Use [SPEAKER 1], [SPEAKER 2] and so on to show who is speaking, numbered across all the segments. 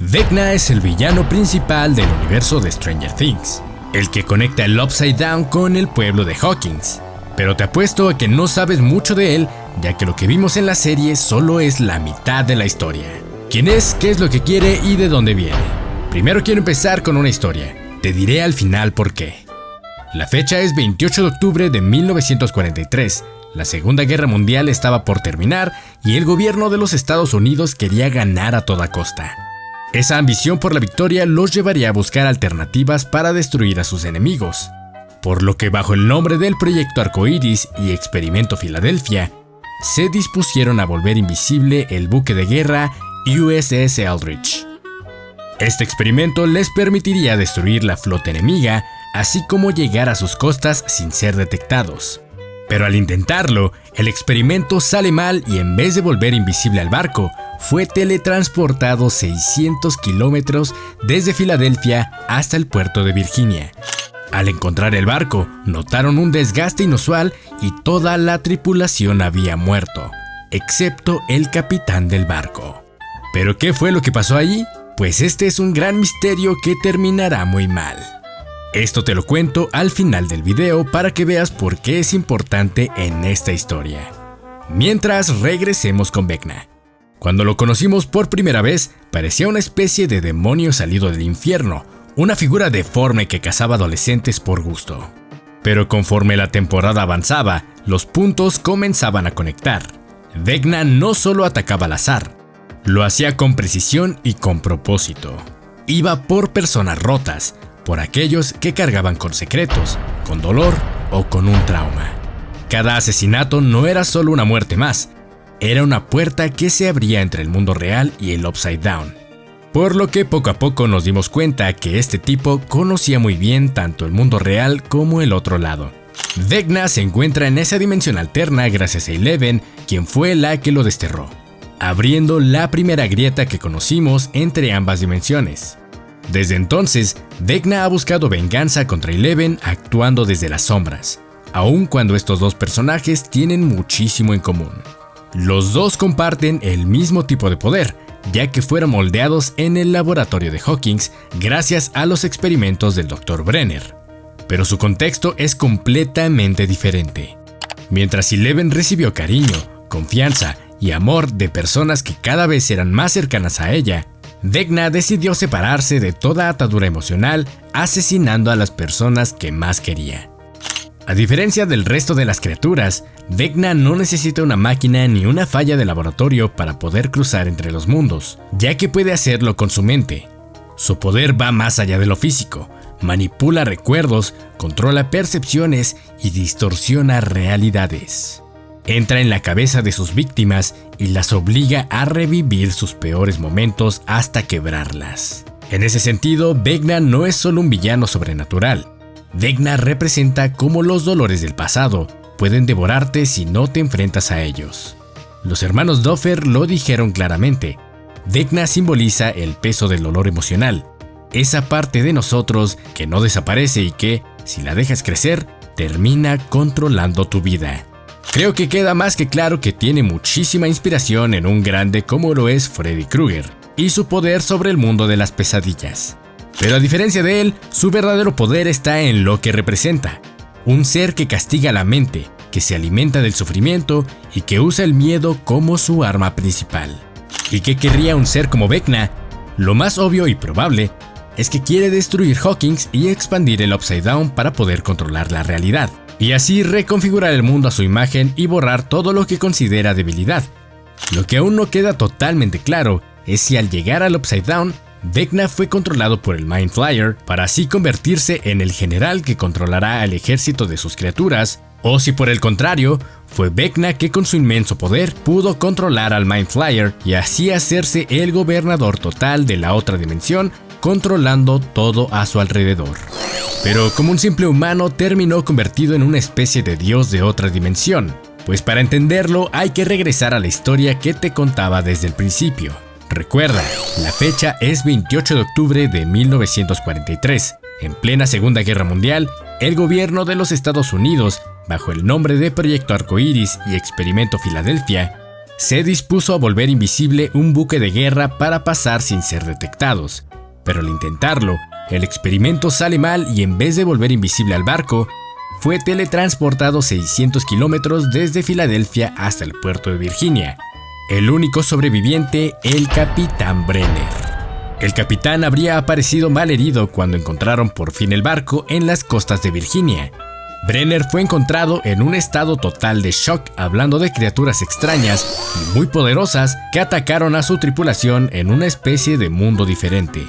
[SPEAKER 1] Vecna es el villano principal del universo de Stranger Things, el que conecta el Upside Down con el pueblo de Hawkins. Pero te apuesto a que no sabes mucho de él, ya que lo que vimos en la serie solo es la mitad de la historia. ¿Quién es, qué es lo que quiere y de dónde viene? Primero quiero empezar con una historia. Te diré al final por qué. La fecha es 28 de octubre de 1943. La Segunda Guerra Mundial estaba por terminar y el gobierno de los Estados Unidos quería ganar a toda costa. Esa ambición por la victoria los llevaría a buscar alternativas para destruir a sus enemigos, por lo que bajo el nombre del Proyecto Arcoíris y Experimento Filadelfia, se dispusieron a volver invisible el buque de guerra USS Eldridge. Este experimento les permitiría destruir la flota enemiga, así como llegar a sus costas sin ser detectados. Pero al intentarlo, el experimento sale mal y en vez de volver invisible al barco, fue teletransportado 600 kilómetros desde Filadelfia hasta el puerto de Virginia. Al encontrar el barco, notaron un desgaste inusual y toda la tripulación había muerto, excepto el capitán del barco. ¿Pero qué fue lo que pasó allí? Pues este es un gran misterio que terminará muy mal. Esto te lo cuento al final del video para que veas por qué es importante en esta historia. Mientras, regresemos con Vecna. Cuando lo conocimos por primera vez, parecía una especie de demonio salido del infierno, una figura deforme que cazaba adolescentes por gusto. Pero conforme la temporada avanzaba, los puntos comenzaban a conectar. Vecna no solo atacaba al azar, lo hacía con precisión y con propósito. Iba por personas rotas, por aquellos que cargaban con secretos, con dolor o con un trauma. Cada asesinato no era solo una muerte más, era una puerta que se abría entre el mundo real y el Upside Down. Por lo que poco a poco nos dimos cuenta que este tipo conocía muy bien tanto el mundo real como el otro lado. Vecna se encuentra en esa dimensión alterna gracias a Eleven, quien fue la que lo desterró, abriendo la primera grieta que conocimos entre ambas dimensiones. Desde entonces, Vecna ha buscado venganza contra Eleven actuando desde las sombras, aun cuando estos dos personajes tienen muchísimo en común. Los dos comparten el mismo tipo de poder, ya que fueron moldeados en el laboratorio de Hawkins gracias a los experimentos del Dr. Brenner. Pero su contexto es completamente diferente. Mientras Eleven recibió cariño, confianza y amor de personas que cada vez eran más cercanas a ella, Vecna decidió separarse de toda atadura emocional, asesinando a las personas que más quería. A diferencia del resto de las criaturas, Vecna no necesita una máquina ni una falla de laboratorio para poder cruzar entre los mundos, ya que puede hacerlo con su mente. Su poder va más allá de lo físico, manipula recuerdos, controla percepciones y distorsiona realidades. Entra en la cabeza de sus víctimas y las obliga a revivir sus peores momentos hasta quebrarlas. En ese sentido, Vecna no es solo un villano sobrenatural. Vecna representa cómo los dolores del pasado pueden devorarte si no te enfrentas a ellos. Los hermanos Duffer lo dijeron claramente. Vecna simboliza el peso del dolor emocional, esa parte de nosotros que no desaparece y que, si la dejas crecer, termina controlando tu vida. Creo que queda más que claro que tiene muchísima inspiración en un grande como lo es Freddy Krueger y su poder sobre el mundo de las pesadillas. Pero a diferencia de él, su verdadero poder está en lo que representa. Un ser que castiga la mente, que se alimenta del sufrimiento y que usa el miedo como su arma principal. ¿Y qué querría un ser como Vecna? Lo más obvio y probable es que quiere destruir Hawkins y expandir el Upside Down para poder controlar la realidad, y así reconfigurar el mundo a su imagen y borrar todo lo que considera debilidad. Lo que aún no queda totalmente claro es si al llegar al Upside Down, Vecna fue controlado por el Mind Flayer para así convertirse en el general que controlará al ejército de sus criaturas, o si por el contrario, fue Vecna que con su inmenso poder pudo controlar al Mind Flayer y así hacerse el gobernador total de la otra dimensión, controlando todo a su alrededor. Pero como un simple humano terminó convertido en una especie de dios de otra dimensión, pues para entenderlo hay que regresar a la historia que te contaba desde el principio. Recuerda, la fecha es 28 de octubre de 1943. En plena Segunda Guerra Mundial, el gobierno de los Estados Unidos, bajo el nombre de Proyecto Arcoíris y Experimento Filadelfia, se dispuso a volver invisible un buque de guerra para pasar sin ser detectados. Pero al intentarlo, el experimento sale mal y en vez de volver invisible al barco, fue teletransportado 600 kilómetros desde Filadelfia hasta el puerto de Virginia. El único sobreviviente, el capitán Brenner. El capitán habría aparecido malherido cuando encontraron por fin el barco en las costas de Virginia. Brenner fue encontrado en un estado total de shock, hablando de criaturas extrañas y muy poderosas que atacaron a su tripulación en una especie de mundo diferente.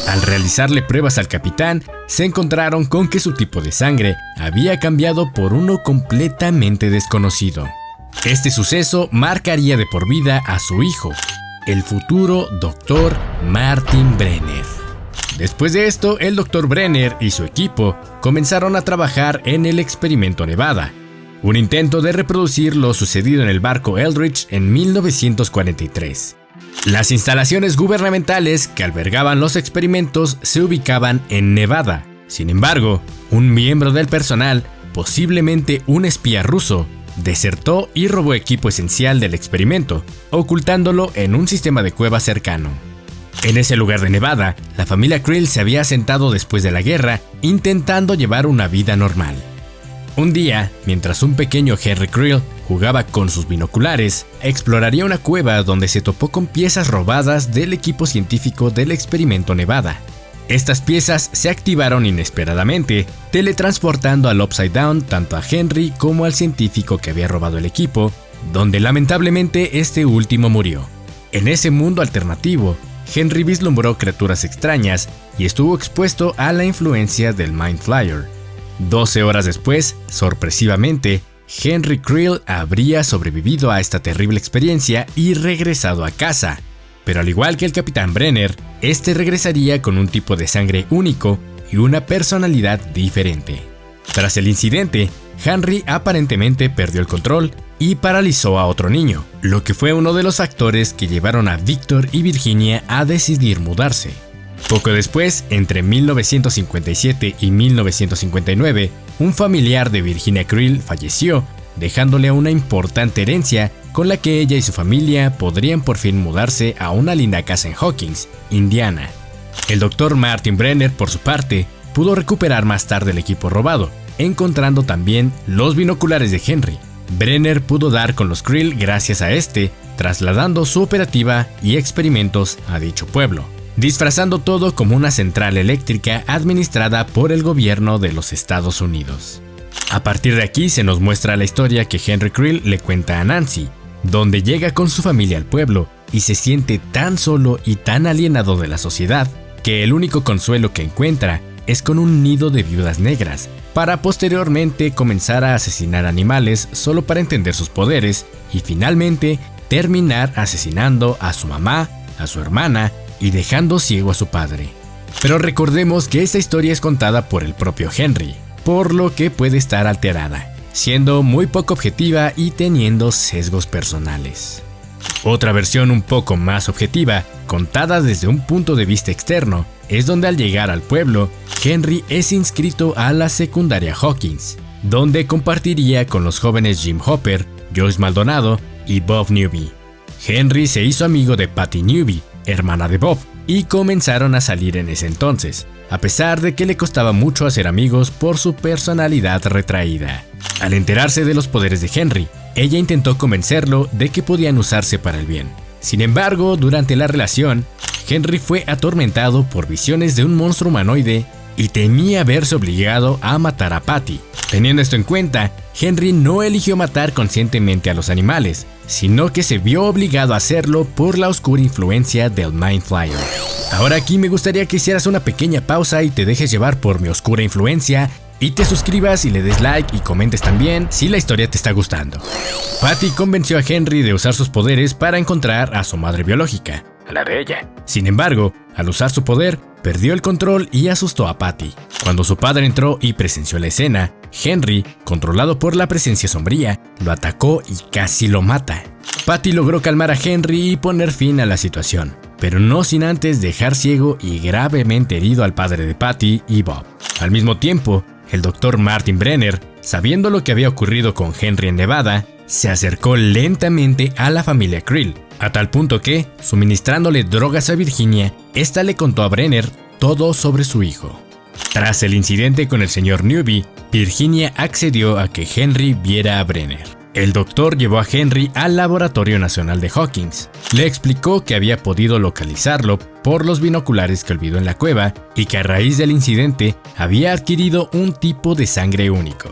[SPEAKER 1] Al realizarle pruebas al capitán, se encontraron con que su tipo de sangre había cambiado por uno completamente desconocido. Este suceso marcaría de por vida a su hijo, el futuro Dr. Martin Brenner. Después de esto, el Dr. Brenner y su equipo comenzaron a trabajar en el experimento Nevada, un intento de reproducir lo sucedido en el barco Eldridge en 1943. Las instalaciones gubernamentales que albergaban los experimentos se ubicaban en Nevada. Sin embargo, un miembro del personal, posiblemente un espía ruso, desertó y robó equipo esencial del experimento, ocultándolo en un sistema de cuevas cercano. En ese lugar de Nevada, la familia Creel se había asentado después de la guerra, intentando llevar una vida normal. Un día, mientras un pequeño Henry Creel jugaba con sus binoculares, exploraría una cueva donde se topó con piezas robadas del equipo científico del experimento Nevada. Estas piezas se activaron inesperadamente, teletransportando al Upside Down tanto a Henry como al científico que había robado el equipo, donde lamentablemente este último murió. En ese mundo alternativo, Henry vislumbró criaturas extrañas y estuvo expuesto a la influencia del Mind Flayer. 12 horas después, sorpresivamente, Henry Creel habría sobrevivido a esta terrible experiencia y regresado a casa. Pero al igual que el capitán Brenner, este regresaría con un tipo de sangre único y una personalidad diferente. Tras el incidente, Henry aparentemente perdió el control y paralizó a otro niño, lo que fue uno de los factores que llevaron a Victor y Virginia a decidir mudarse. Poco después, entre 1957 y 1959, un familiar de Virginia Creel falleció, dejándole una importante herencia con la que ella y su familia podrían por fin mudarse a una linda casa en Hawkins, Indiana. El Dr. Martin Brenner, por su parte, pudo recuperar más tarde el equipo robado, encontrando también los binoculares de Henry. Brenner pudo dar con los Creel gracias a este, trasladando su operativa y experimentos a dicho pueblo, disfrazando todo como una central eléctrica administrada por el gobierno de los Estados Unidos. A partir de aquí se nos muestra la historia que Henry Creel le cuenta a Nancy, donde llega con su familia al pueblo y se siente tan solo y tan alienado de la sociedad que el único consuelo que encuentra es con un nido de viudas negras, para posteriormente comenzar a asesinar animales solo para entender sus poderes y finalmente terminar asesinando a su mamá, a su hermana y dejando ciego a su padre. Pero recordemos que esta historia es contada por el propio Henry, por lo que puede estar alterada, siendo muy poco objetiva y teniendo sesgos personales. Otra versión un poco más objetiva, contada desde un punto de vista externo, es donde al llegar al pueblo, Henry es inscrito a la secundaria Hawkins, donde compartiría con los jóvenes Jim Hopper, Joyce Maldonado y Bob Newby. Henry se hizo amigo de Patty Newby, hermana de Bob, y comenzaron a salir en ese entonces, a pesar de que le costaba mucho hacer amigos por su personalidad retraída. Al enterarse de los poderes de Henry, ella intentó convencerlo de que podían usarse para el bien. Sin embargo, durante la relación, Henry fue atormentado por visiones de un monstruo humanoide y temía verse obligado a matar a Patty. Teniendo esto en cuenta, Henry no eligió matar conscientemente a los animales, sino que se vio obligado a hacerlo por la oscura influencia del Mind Flayer. Ahora aquí me gustaría que hicieras una pequeña pausa y te dejes llevar por mi oscura influencia y te suscribas y le des like y comentes también si la historia te está gustando. Patty convenció a Henry de usar sus poderes para encontrar a su madre biológica, la de ella. Sin embargo, al usar su poder, perdió el control y asustó a Patty. Cuando su padre entró y presenció la escena, Henry, controlado por la presencia sombría, lo atacó y casi lo mata. Patty logró calmar a Henry y poner fin a la situación, pero no sin antes dejar ciego y gravemente herido al padre de Patty y Bob. Al mismo tiempo, el Dr. Martin Brenner, sabiendo lo que había ocurrido con Henry en Nevada, se acercó lentamente a la familia Creel, a tal punto que, suministrándole drogas a Virginia, esta le contó a Brenner todo sobre su hijo. Tras el incidente con el señor Newby, Virginia accedió a que Henry viera a Brenner. El doctor llevó a Henry al Laboratorio Nacional de Hawkins. Le explicó que había podido localizarlo por los binoculares que olvidó en la cueva y que a raíz del incidente había adquirido un tipo de sangre único.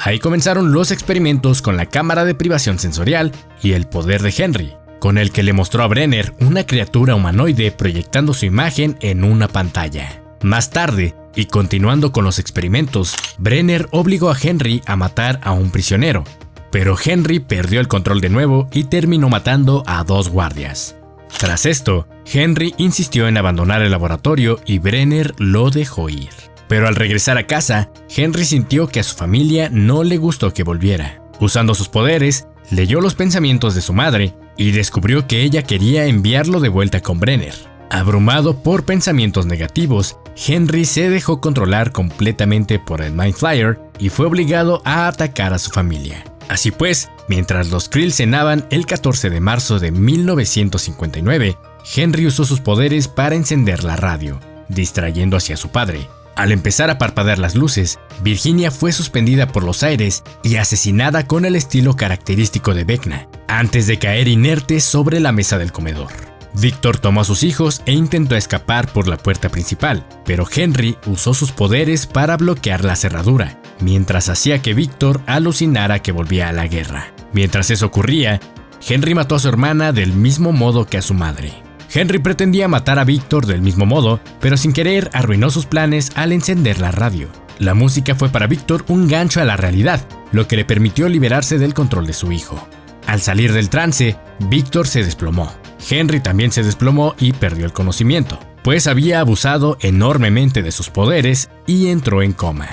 [SPEAKER 1] Ahí comenzaron los experimentos con la cámara de privación sensorial y el poder de Henry, con el que le mostró a Brenner una criatura humanoide proyectando su imagen en una pantalla. Más tarde, y continuando con los experimentos, Brenner obligó a Henry a matar a un prisionero, pero Henry perdió el control de nuevo y terminó matando a 2 guardias. Tras esto, Henry insistió en abandonar el laboratorio y Brenner lo dejó ir. Pero al regresar a casa, Henry sintió que a su familia no le gustó que volviera. Usando sus poderes, leyó los pensamientos de su madre y descubrió que ella quería enviarlo de vuelta con Brenner. Abrumado por pensamientos negativos, Henry se dejó controlar completamente por el Mind Flayer y fue obligado a atacar a su familia. Así pues, mientras los Creel cenaban el 14 de marzo de 1959, Henry usó sus poderes para encender la radio, distrayendo hacia su padre. Al empezar a parpadear las luces, Virginia fue suspendida por los aires y asesinada con el estilo característico de Vecna, antes de caer inerte sobre la mesa del comedor. Victor tomó a sus hijos e intentó escapar por la puerta principal, pero Henry usó sus poderes para bloquear la cerradura, mientras hacía que Victor alucinara que volvía a la guerra. Mientras eso ocurría, Henry mató a su hermana del mismo modo que a su madre. Henry pretendía matar a Victor del mismo modo, pero sin querer arruinó sus planes al encender la radio. La música fue para Victor un gancho a la realidad, lo que le permitió liberarse del control de su hijo. Al salir del trance, Victor se desplomó. Henry también se desplomó y perdió el conocimiento, pues había abusado enormemente de sus poderes y entró en coma.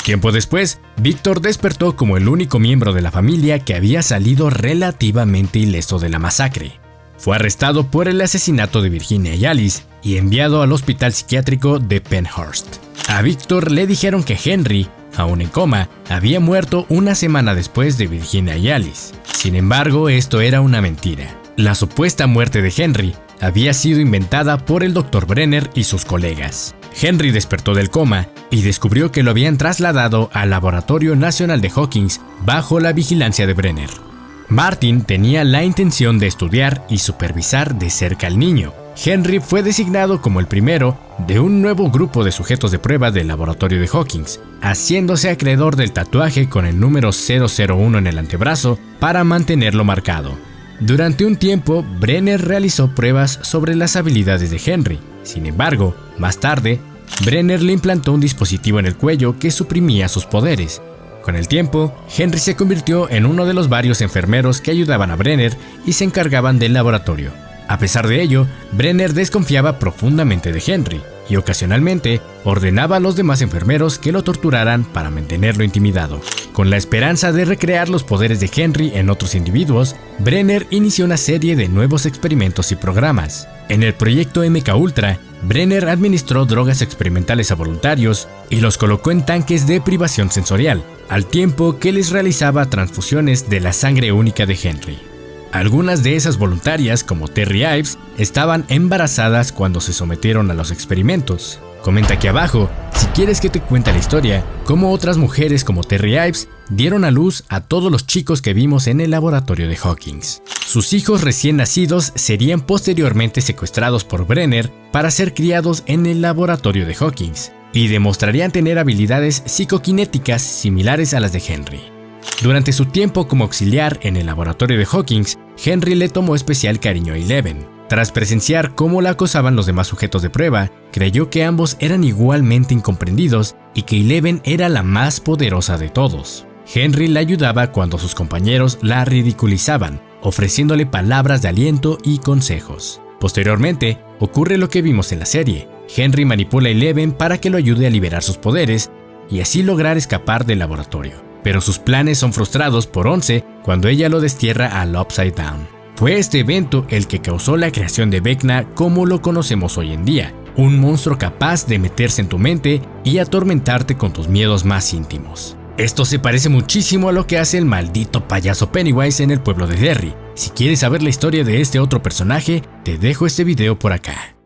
[SPEAKER 1] Tiempo después, Victor despertó como el único miembro de la familia que había salido relativamente ileso de la masacre. Fue arrestado por el asesinato de Virginia y Alice y enviado al hospital psiquiátrico de Penhurst. A Victor le dijeron que Henry, aún en coma, había muerto una semana después de Virginia y Alice. Sin embargo, esto era una mentira. La supuesta muerte de Henry había sido inventada por el Dr. Brenner y sus colegas. Henry despertó del coma y descubrió que lo habían trasladado al Laboratorio Nacional de Hawkins bajo la vigilancia de Brenner. Martin tenía la intención de estudiar y supervisar de cerca al niño. Henry fue designado como el primero de un nuevo grupo de sujetos de prueba del laboratorio de Hawkins, haciéndose acreedor del tatuaje con el número 001 en el antebrazo para mantenerlo marcado. Durante un tiempo, Brenner realizó pruebas sobre las habilidades de Henry. Sin embargo, más tarde, Brenner le implantó un dispositivo en el cuello que suprimía sus poderes. Con el tiempo, Henry se convirtió en uno de los varios enfermeros que ayudaban a Brenner y se encargaban del laboratorio. A pesar de ello, Brenner desconfiaba profundamente de Henry y ocasionalmente ordenaba a los demás enfermeros que lo torturaran para mantenerlo intimidado. Con la esperanza de recrear los poderes de Henry en otros individuos, Brenner inició una serie de nuevos experimentos y programas. En el proyecto MK Ultra, Brenner administró drogas experimentales a voluntarios y los colocó en tanques de privación sensorial, al tiempo que les realizaba transfusiones de la sangre única de Henry. Algunas de esas voluntarias, como Terry Ives, estaban embarazadas cuando se sometieron a los experimentos. Comenta aquí abajo si quieres que te cuente la historia, cómo otras mujeres como Terry Ives dieron a luz a todos los chicos que vimos en el laboratorio de Hawkins. Sus hijos recién nacidos serían posteriormente secuestrados por Brenner para ser criados en el laboratorio de Hawkins y demostrarían tener habilidades psicoquinéticas similares a las de Henry. Durante su tiempo como auxiliar en el laboratorio de Hawkins, Henry le tomó especial cariño a Eleven. Tras presenciar cómo la acosaban los demás sujetos de prueba, creyó que ambos eran igualmente incomprendidos y que Eleven era la más poderosa de todos. Henry la ayudaba cuando sus compañeros la ridiculizaban, ofreciéndole palabras de aliento y consejos. Posteriormente, ocurre lo que vimos en la serie. Henry manipula a Eleven para que lo ayude a liberar sus poderes y así lograr escapar del laboratorio. Pero sus planes son frustrados por Once cuando ella lo destierra al Upside Down. Fue este evento el que causó la creación de Vecna como lo conocemos hoy en día, un monstruo capaz de meterse en tu mente y atormentarte con tus miedos más íntimos. Esto se parece muchísimo a lo que hace el maldito payaso Pennywise en el pueblo de Derry. Si quieres saber la historia de este otro personaje, te dejo este video por acá.